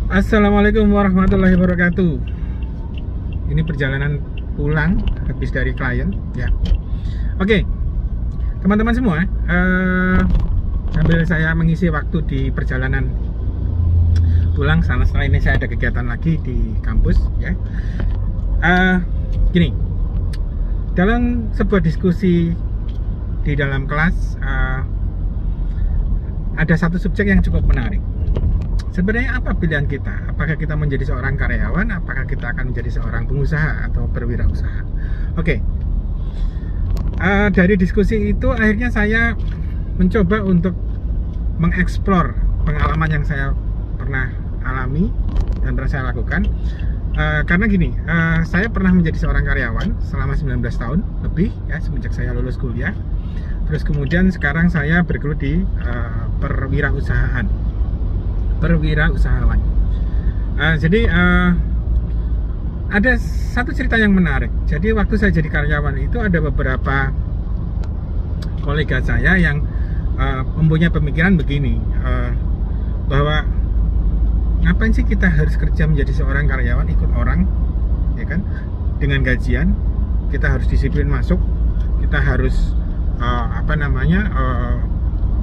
Assalamualaikum warahmatullahi wabarakatuh. Ini perjalanan pulang habis dari klien ya. Oke, teman-teman semua, sambil saya mengisi waktu di perjalanan pulang, setelah ini saya ada kegiatan lagi di kampus ya. Gini, dalam sebuah diskusi di dalam kelas, ada satu subjek yang cukup menarik. Sebenarnya apa pilihan kita? Apakah kita menjadi seorang karyawan? Apakah kita akan menjadi seorang pengusaha atau berwirausaha? Oke. Dari diskusi itu akhirnya saya mencoba untuk mengeksplor pengalaman yang saya pernah alami dan pernah saya lakukan. Karena gini, saya pernah menjadi seorang karyawan selama 19 tahun lebih ya, semenjak saya lulus kuliah. Terus kemudian sekarang saya bergelut di perwirausahaan. Jadi ada satu cerita yang menarik. Jadi waktu saya jadi karyawan itu ada beberapa kolega saya yang mempunyai pemikiran begini, bahwa ngapain sih kita harus kerja menjadi seorang karyawan, ikut orang ya kan, dengan gajian. Kita harus disiplin masuk, kita harus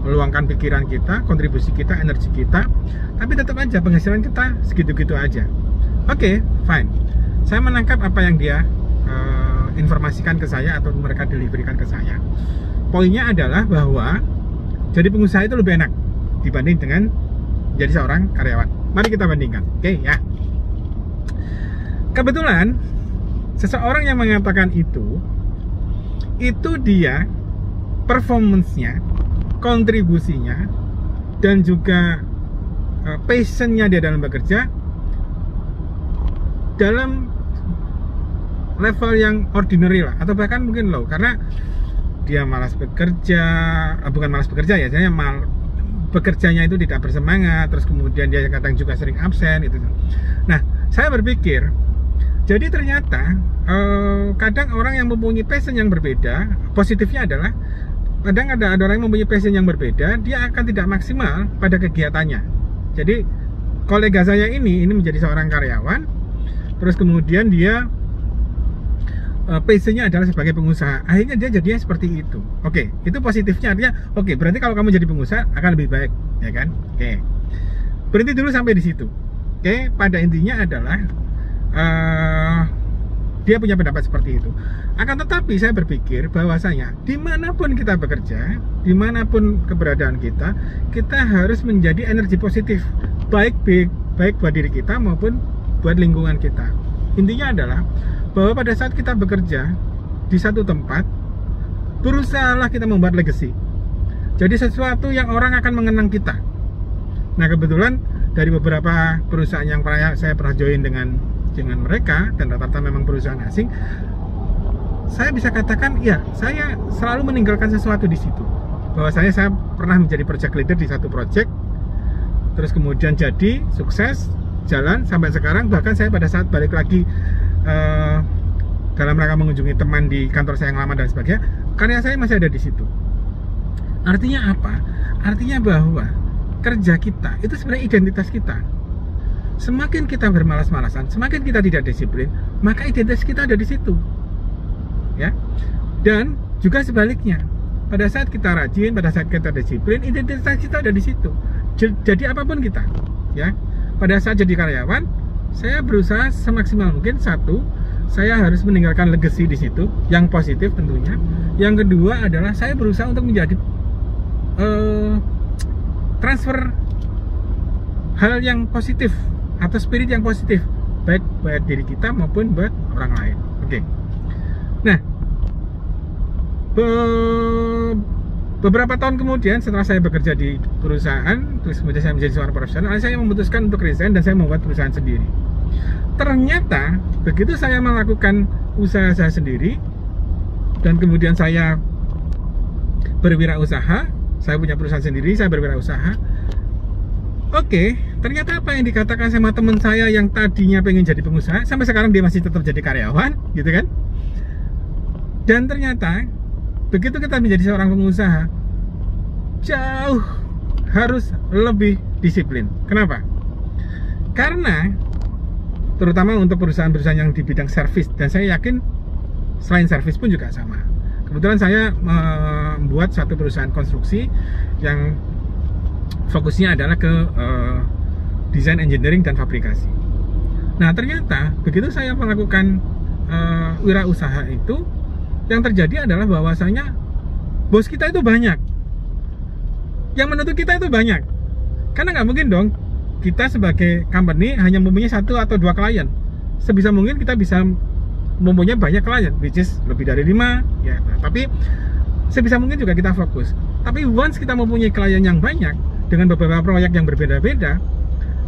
meluangkan pikiran kita, kontribusi kita, energi kita, tapi tetap aja penghasilan kita segitu-gitu aja. Oke, fine. Saya menangkap apa yang dia informasikan ke saya atau mereka deliverkan ke saya. Poinnya adalah bahwa jadi pengusaha itu lebih enak dibanding dengan jadi seorang karyawan. Mari kita bandingkan, oke ya. Kebetulan seseorang yang mengatakan itu dia performance-nya, kontribusinya, dan juga passionnya dia dalam bekerja dalam level yang ordinary lah, atau bahkan mungkin low, karena dia malas bekerja, bukan malas bekerja ya, saya bekerjanya itu tidak bersemangat, terus kemudian dia kadang juga sering absen itu. Nah, saya berpikir, jadi ternyata kadang orang yang mempunyai passion yang berbeda, positifnya adalah kadang ada orang yang mempunyai passion yang berbeda, dia akan tidak maksimal pada kegiatannya. Jadi kolega saya ini menjadi seorang karyawan, terus kemudian dia passionnya adalah sebagai pengusaha. Akhirnya dia jadinya seperti itu. Oke, itu positifnya, artinya oke, berarti kalau kamu jadi pengusaha akan lebih baik, ya kan? Oke, berhenti dulu sampai di situ. Oke, pada intinya adalah dia punya pendapat seperti itu. Akan tetapi saya berpikir bahwasanya dimanapun kita bekerja, dimanapun keberadaan kita, kita harus menjadi energi positif, baik buat diri kita maupun buat lingkungan kita. Intinya adalah bahwa pada saat kita bekerja di satu tempat, berusahalah kita membuat legacy. Jadi sesuatu yang orang akan mengenang kita. Nah, kebetulan dari beberapa perusahaan yang saya pernah join dengan mereka, dan rata-rata memang perusahaan asing, saya bisa katakan ya, saya selalu meninggalkan sesuatu di situ. Bahwasanya saya pernah menjadi project leader di satu project, terus kemudian jadi sukses, jalan sampai sekarang. Bahkan saya pada saat balik lagi dalam rangka mengunjungi teman di kantor saya yang lama dan sebagainya, karya saya masih ada di situ. Artinya apa? Artinya bahwa kerja kita itu sebenarnya identitas kita. Semakin kita bermalas-malasan, semakin kita tidak disiplin, maka identitas kita ada di situ, ya. Dan juga sebaliknya, pada saat kita rajin, pada saat kita disiplin, identitas kita ada di situ. Jadi apapun kita, ya. Pada saat jadi karyawan, saya berusaha semaksimal mungkin, satu, saya harus meninggalkan legacy di situ, yang positif tentunya. Yang kedua adalah saya berusaha untuk menjadi transfer hal yang positif atau spirit yang positif, baik buat diri kita maupun buat orang lain. Oke. Nah, beberapa tahun kemudian setelah saya bekerja di perusahaan, terus kemudian saya menjadi seorang profesional, saya memutuskan untuk resign dan saya membuat perusahaan sendiri. Ternyata begitu saya melakukan usaha saya sendiri dan kemudian saya berwirausaha, saya punya perusahaan sendiri, saya berwirausaha. Oke, ternyata apa yang dikatakan sama teman saya yang tadinya pengen jadi pengusaha, sampai sekarang dia masih tetap jadi karyawan, gitu kan? Dan ternyata begitu kita menjadi seorang pengusaha, jauh harus lebih disiplin. Kenapa? Karena terutama untuk perusahaan-perusahaan yang di bidang servis, dan saya yakin selain servis pun juga sama. Kebetulan saya membuat satu perusahaan konstruksi yang fokusnya adalah ke desain engineering dan fabrikasi. Nah, ternyata begitu saya melakukan wirausaha itu, yang terjadi adalah bahwasanya bos kita itu banyak, yang menuntut kita itu banyak. Karena nggak mungkin dong kita sebagai company hanya mempunyai 1 atau 2 klien. Sebisa mungkin kita bisa mempunyai banyak klien, which is lebih dari 5 ya. Tapi sebisa mungkin juga kita fokus. Tapi once kita mempunyai klien yang banyak dengan beberapa proyek yang berbeda-beda,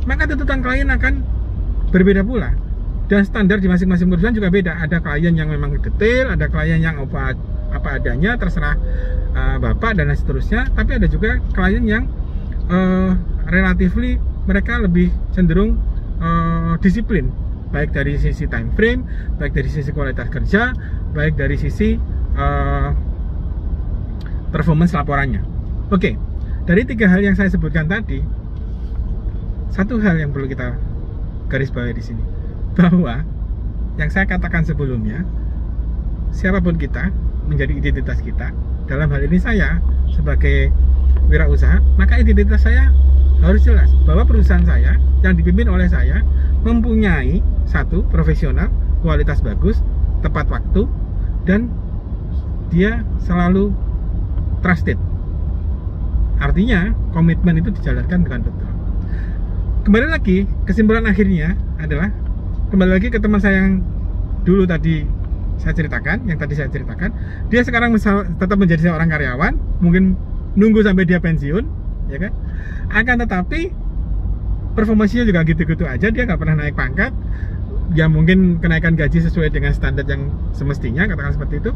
maka tuntutan klien akan berbeda pula. Dan standar di masing-masing perusahaan juga beda. Ada klien yang memang detail, ada klien yang apa adanya, terserah bapak dan seterusnya. Tapi ada juga klien yang relatively mereka lebih cenderung disiplin, baik dari sisi time frame, baik dari sisi kualitas kerja, baik dari sisi performance laporannya. Oke, dari 3 hal yang saya sebutkan tadi, satu hal yang perlu kita garis bawahi di sini, bahwa yang saya katakan sebelumnya, siapapun kita menjadi identitas kita. Dalam hal ini saya sebagai wirausaha, maka identitas saya harus jelas bahwa perusahaan saya yang dipimpin oleh saya mempunyai 1, profesional, kualitas bagus, tepat waktu, dan dia selalu trusted. Artinya komitmen itu dijalankan dengan betul. Kembali lagi, kesimpulan akhirnya adalah kembali lagi ke teman saya yang dulu tadi saya ceritakan, dia sekarang tetap menjadi seorang karyawan, mungkin nunggu sampai dia pensiun, ya kan? Akan tetapi performasinya juga gitu-gitu aja, dia nggak pernah naik pangkat. Ya mungkin kenaikan gaji sesuai dengan standar yang semestinya, katakan seperti itu.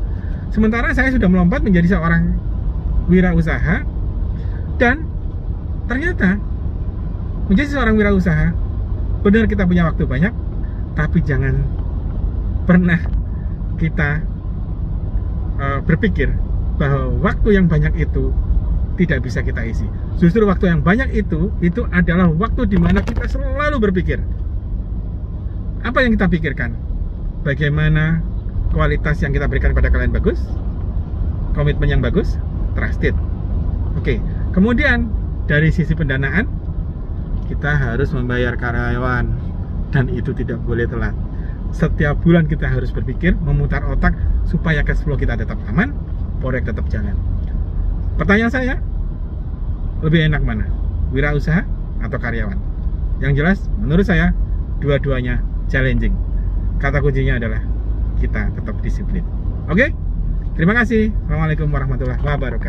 Sementara saya sudah melompat menjadi seorang wirausaha, dan ternyata menjadi seorang wirausaha, benar kita punya waktu banyak, tapi jangan pernah kita berpikir bahwa waktu yang banyak itu tidak bisa kita isi. Justru waktu yang banyak itu adalah waktu di mana kita selalu berpikir. Apa yang kita pikirkan? Bagaimana kualitas yang kita berikan pada klien bagus, komitmen yang bagus, trusted. Oke, kemudian dari sisi pendanaan, kita harus membayar karyawan, dan itu tidak boleh telat. Setiap bulan kita harus berpikir, memutar otak supaya cash flow kita tetap aman, proyek tetap jalan. Pertanyaan saya, lebih enak mana? Wirausaha atau karyawan? Yang jelas, menurut saya, dua-duanya challenging. Kata kuncinya adalah kita tetap disiplin. Oke? Terima kasih. Assalamualaikum warahmatullahi wabarakatuh.